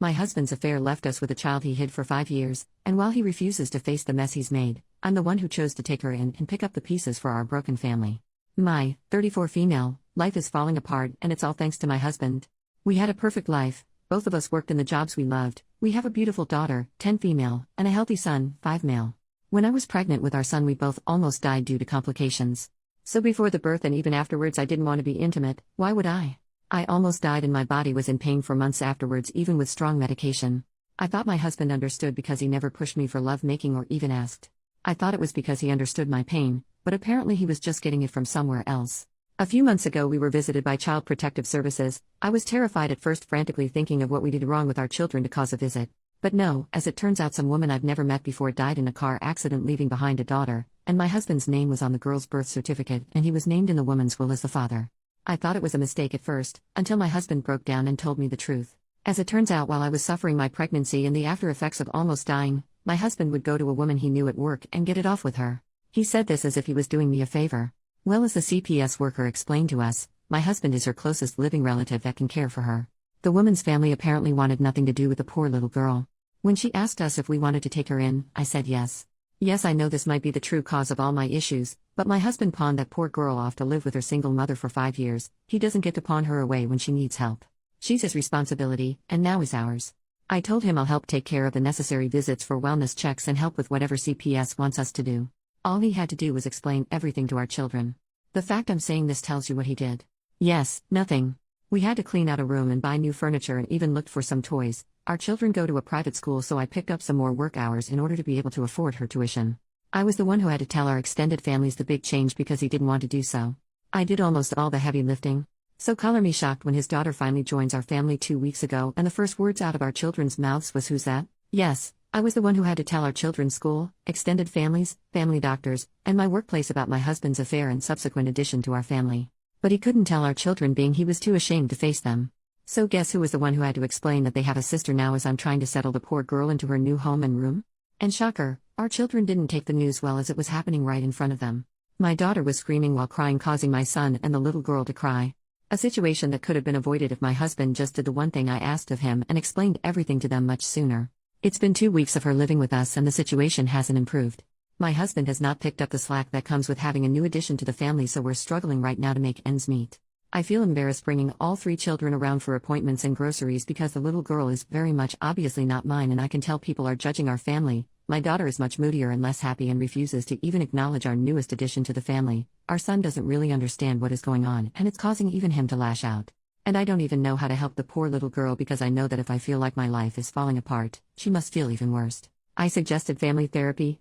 My husband's affair left us with a child he hid for 5 years, and while he refuses to face the mess he's made, I'm the one who chose to take her in and pick up the pieces for our broken family. My 34 female life is falling apart, and it's all thanks to my husband. We had a perfect life, both of us worked in the jobs we loved, we have a beautiful daughter, 10 female, and a healthy son, 5 male. When I was pregnant with our son, we both almost died due to complications. So before the birth and even afterwards, I didn't want to be intimate. Why would I? I almost died and my body was in pain for months afterwards, even with strong medication. I thought my husband understood because he never pushed me for lovemaking or even asked. I thought it was because he understood my pain, but apparently he was just getting it from somewhere else. A few months ago we were visited by Child Protective Services. I was terrified at first, frantically thinking of what we did wrong with our children to cause a visit. But no, as it turns out, some woman I've never met before died in a car accident leaving behind a daughter, and my husband's name was on the girl's birth certificate and he was named in the woman's will as the father. I thought it was a mistake at first, until my husband broke down and told me the truth. As it turns out, while I was suffering my pregnancy and the after effects of almost dying, my husband would go to a woman he knew at work and get it off with her. He said this as if he was doing me a favor. Well, as the CPS worker explained to us, my husband is her closest living relative that can care for her. The woman's family apparently wanted nothing to do with the poor little girl. When she asked us if we wanted to take her in, I said yes. Yes, I know this might be the true cause of all my issues, but my husband pawned that poor girl off to live with her single mother for 5 years. He doesn't get to pawn her away when she needs help. She's his responsibility, and now is ours. I told him I'll help take care of the necessary visits for wellness checks and help with whatever CPS wants us to do. All he had to do was explain everything to our children. The fact I'm saying this tells you what he did. Yes, nothing. We had to clean out a room and buy new furniture and even looked for some toys. Our children go to a private school, so I picked up some more work hours in order to be able to afford her tuition. I was the one who had to tell our extended families the big change because he didn't want to do so. I did almost all the heavy lifting. So color me shocked when his daughter finally joins our family 2 weeks ago and the first words out of our children's mouths was, "Who's that?" Yes, I was the one who had to tell our children's school, extended families, family doctors, and my workplace about my husband's affair and subsequent addition to our family. But he couldn't tell our children, being he was too ashamed to face them. So guess who was the one who had to explain that they have a sister now as I'm trying to settle the poor girl into her new home and room? And shocker, our children didn't take the news well as it was happening right in front of them. My daughter was screaming while crying, causing my son and the little girl to cry. A situation that could have been avoided if my husband just did the one thing I asked of him and explained everything to them much sooner. It's been 2 weeks of her living with us and the situation hasn't improved. My husband has not picked up the slack that comes with having a new addition to the family, so we're struggling right now to make ends meet. I feel embarrassed bringing all 3 children around for appointments and groceries because the little girl is very much obviously not mine, and I can tell people are judging our family. My daughter is much moodier and less happy and refuses to even acknowledge our newest addition to the family. Our son doesn't really understand what is going on, and it's causing even him to lash out. And I don't even know how to help the poor little girl because I know that if I feel like my life is falling apart, she must feel even worse. I suggested family therapy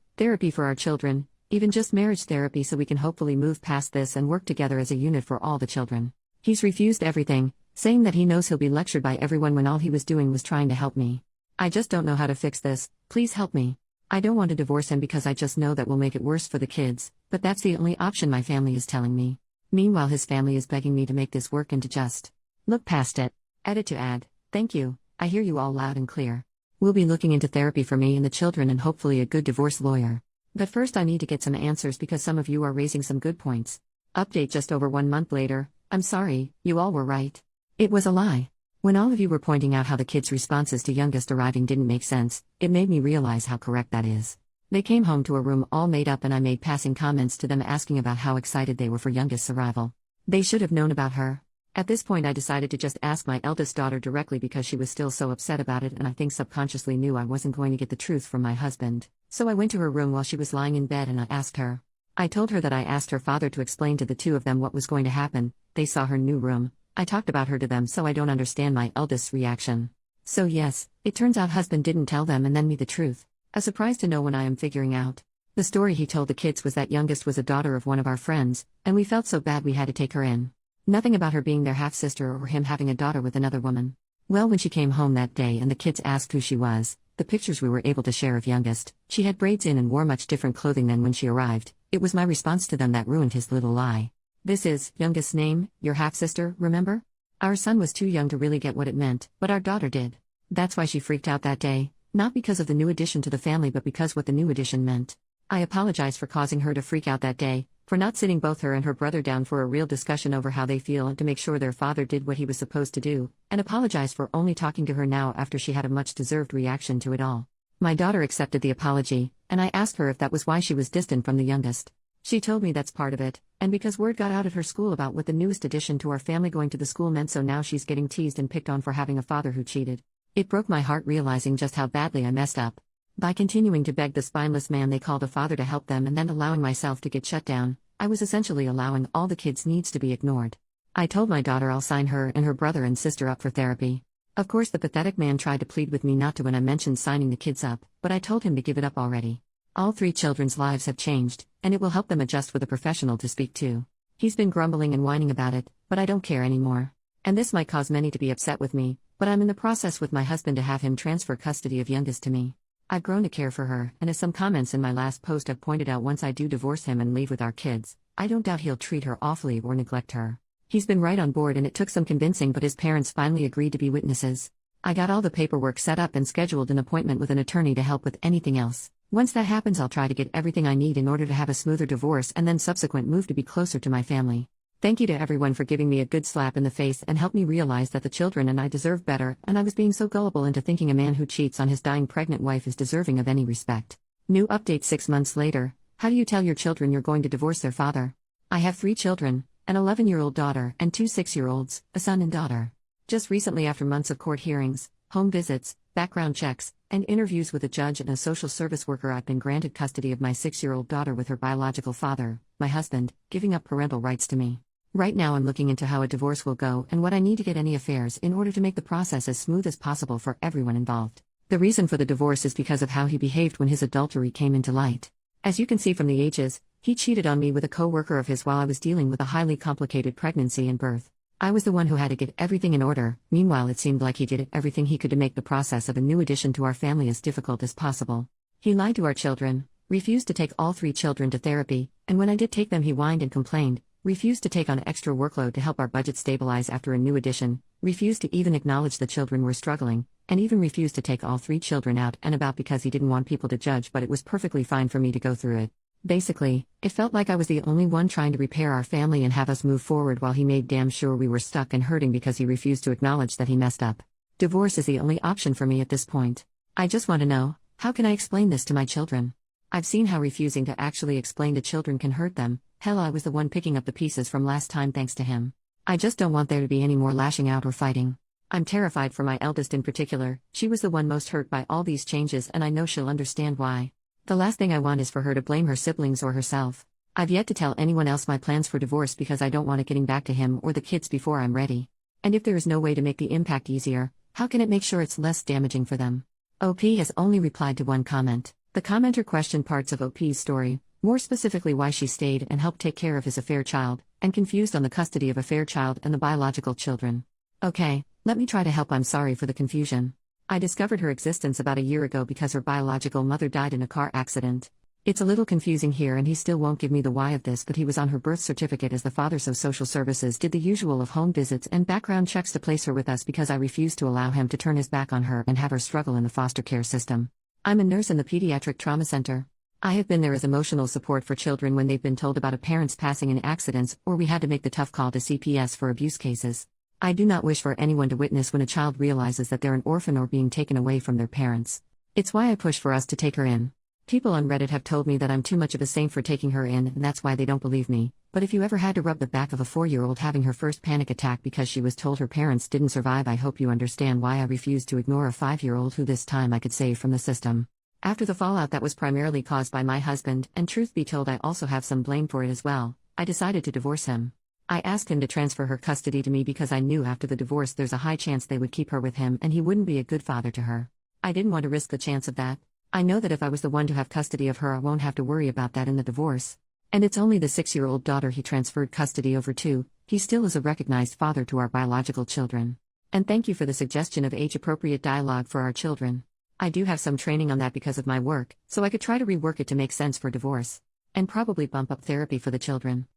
for our children, even just marriage therapy, so we can hopefully move past this and work together as a unit for all the children. He's refused everything, saying that he knows he'll be lectured by everyone when all he was doing was trying to help me. I just don't know how to fix this. Please help me. I don't want to divorce him because I just know that will make it worse for the kids, but that's the only option my family is telling me. Meanwhile, his family is begging me to make this work and to just look past it. Edit to add, thank you, I hear you all loud and clear. We'll be looking into therapy for me and the children and hopefully a good divorce lawyer. But first I need to get some answers because some of you are raising some good points. Update just over 1 month later. I'm sorry, you all were right. It was a lie. When all of you were pointing out how the kids' responses to youngest arriving didn't make sense, it made me realize how correct that is. They came home to a room all made up and I made passing comments to them asking about how excited they were for youngest's arrival. They should have known about her. At this point I decided to just ask my eldest daughter directly because she was still so upset about it, and I think subconsciously knew I wasn't going to get the truth from my husband. So I went to her room while she was lying in bed and I asked her. I told her that I asked her father to explain to the 2 of them what was going to happen. They saw her new room. I talked about her to them, so I don't understand my eldest's reaction. So yes, it turns out husband didn't tell them and then me the truth. A surprise to no one, I am figuring out. The story he told the kids was that youngest was a daughter of one of our friends, and we felt so bad we had to take her in. Nothing about her being their half-sister or him having a daughter with another woman. Well, when she came home that day and the kids asked who she was, the pictures we were able to share of youngest, she had braids in and wore much different clothing than when she arrived. It was my response to them that ruined his little lie. This is youngest's name, your half-sister, remember? Our son was too young to really get what it meant, but our daughter did. That's why she freaked out that day, not because of the new addition to the family but because what the new addition meant. I apologize for causing her to freak out that day, for not sitting both her and her brother down for a real discussion over how they feel and to make sure their father did what he was supposed to do, and apologize for only talking to her now after she had a much-deserved reaction to it all. My daughter accepted the apology, and I asked her if that was why she was distant from the youngest. She told me that's part of it, and because word got out at her school about what the newest addition to our family going to the school meant, so now she's getting teased and picked on for having a father who cheated. It broke my heart realizing just how badly I messed up. By continuing to beg the spineless man they called a father to help them and then allowing myself to get shut down, I was essentially allowing all the kids' needs to be ignored. I told my daughter I'll sign her and her brother and sister up for therapy. Of course, the pathetic man tried to plead with me not to when I mentioned signing the kids up, but I told him to give it up already. All 3 children's lives have changed, and it will help them adjust with a professional to speak to. He's been grumbling and whining about it, but I don't care anymore. And this might cause many to be upset with me, but I'm in the process with my husband to have him transfer custody of youngest to me. I've grown to care for her, and as some comments in my last post have pointed out, once I do divorce him and leave with our kids, I don't doubt he'll treat her awfully or neglect her. He's been right on board, and it took some convincing, but his parents finally agreed to be witnesses. I got all the paperwork set up and scheduled an appointment with an attorney to help with anything else. Once that happens, I'll try to get everything I need in order to have a smoother divorce and then subsequent move to be closer to my family. Thank you to everyone for giving me a good slap in the face and helped me realize that the children and I deserve better, and I was being so gullible into thinking a man who cheats on his dying pregnant wife is deserving of any respect. New update 6 months later. How do you tell your children you're going to divorce their father? I have 3 children, an 11-year-old daughter and 2 6-year-olds, a son and daughter. Just recently, after months of court hearings, home visits, background checks, and interviews with a judge and a social service worker, I've been granted custody of my 6-year-old daughter with her biological father, my husband, giving up parental rights to me. Right now I'm looking into how a divorce will go and what I need to get any affairs in order to make the process as smooth as possible for everyone involved. The reason for the divorce is because of how he behaved when his adultery came into light. As you can see from the ages, he cheated on me with a co-worker of his while I was dealing with a highly complicated pregnancy and birth. I was the one who had to get everything in order. Meanwhile, it seemed like he did everything he could to make the process of a new addition to our family as difficult as possible. He lied to our children, refused to take all 3 children to therapy, and when I did take them he whined and complained, refused to take on extra workload to help our budget stabilize after a new addition, refused to even acknowledge the children were struggling, and even refused to take all 3 children out and about because he didn't want people to judge, but it was perfectly fine for me to go through it. Basically, it felt like I was the only one trying to repair our family and have us move forward while he made damn sure we were stuck and hurting because he refused to acknowledge that he messed up. Divorce is the only option for me at this point. I just want to know, how can I explain this to my children? I've seen how refusing to actually explain to children can hurt them. Hell, I was the one picking up the pieces from last time thanks to him. I just don't want there to be any more lashing out or fighting. I'm terrified for my eldest in particular. She was the one most hurt by all these changes, and I know she'll understand why. The last thing I want is for her to blame her siblings or herself. I've yet to tell anyone else my plans for divorce because I don't want it getting back to him or the kids before I'm ready. And if there is no way to make the impact easier, how can it make sure it's less damaging for them? OP has only replied to one comment. The commenter questioned parts of OP's story, more specifically why she stayed and helped take care of his affair child, and confused on the custody of affair child and the biological children. Okay, let me try to help. I'm sorry for the confusion. I discovered her existence about a year ago because her biological mother died in a car accident. It's a little confusing here and he still won't give me the why of this, but he was on her birth certificate as the father, so social services did the usual of home visits and background checks to place her with us because I refused to allow him to turn his back on her and have her struggle in the foster care system. I'm a nurse in the pediatric trauma center. I have been there as emotional support for children when they've been told about a parent's passing in accidents or we had to make the tough call to CPS for abuse cases. I do not wish for anyone to witness when a child realizes that they're an orphan or being taken away from their parents. It's why I push for us to take her in. People on Reddit have told me that I'm too much of a saint for taking her in, and that's why they don't believe me. But if you ever had to rub the back of a 4-year-old having her first panic attack because she was told her parents didn't survive, I hope you understand why I refused to ignore a 5-year-old who this time I could save from the system. After the fallout that was primarily caused by my husband, and truth be told I also have some blame for it as well, I decided to divorce him. I asked him to transfer her custody to me because I knew after the divorce there's a high chance they would keep her with him and he wouldn't be a good father to her. I didn't want to risk the chance of that. I know that if I was the one to have custody of her I won't have to worry about that in the divorce. And it's only the 6-year-old daughter he transferred custody over to. He still is a recognized father to our biological children. And thank you for the suggestion of age-appropriate dialogue for our children. I do have some training on that because of my work, so I could try to rework it to make sense for divorce. And probably bump up therapy for the children.